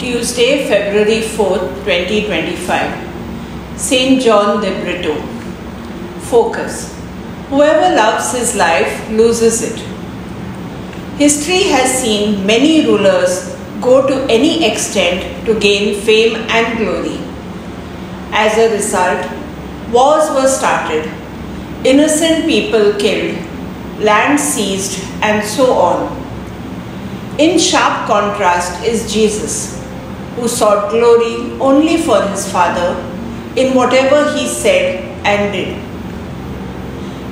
Tuesday, February 4th, 2025. St. John de Brito. Focus. Whoever loves his life loses it. History has seen many rulers go to any extent to gain fame and glory. As a result, wars were started, innocent people killed, land seized, and so on. In sharp contrast is Jesus, who sought glory only for his Father in whatever he said and did.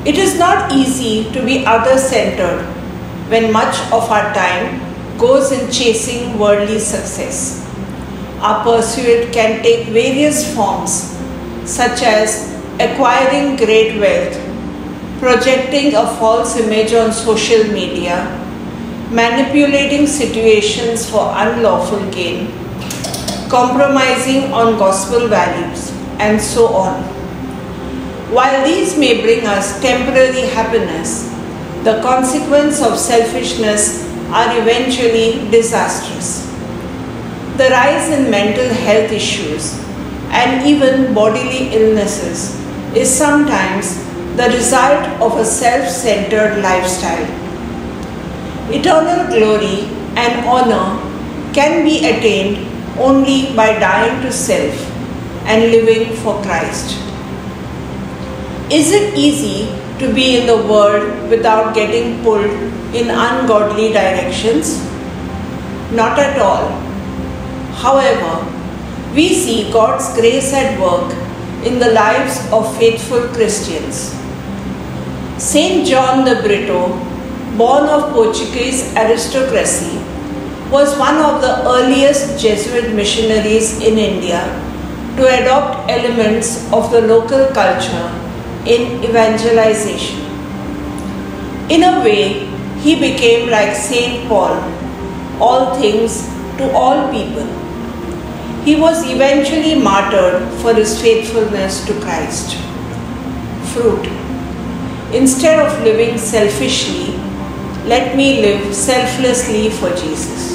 It is not easy to be other-centered when much of our time goes in chasing worldly success. Our pursuit can take various forms, such as acquiring great wealth, projecting a false image on social media, manipulating situations for unlawful gain, compromising on gospel values, and so on. While these may bring us temporary happiness, the consequences of selfishness are eventually disastrous. The rise in mental health issues and even bodily illnesses is sometimes the result of a self-centered lifestyle. Eternal glory and honor can be attained only by dying to self and living for Christ. Is it easy to be in the world without getting pulled in ungodly directions? Not at all. However, we see God's grace at work in the lives of faithful Christians. St. John de Brito, born of Portuguese aristocracy, was one of the earliest Jesuit missionaries in India to adopt elements of the local culture in evangelization. In a way, he became like St. Paul, all things to all people. He was eventually martyred for his faithfulness to Christ. Fruit. Instead of living selfishly, let me live selflessly for Jesus.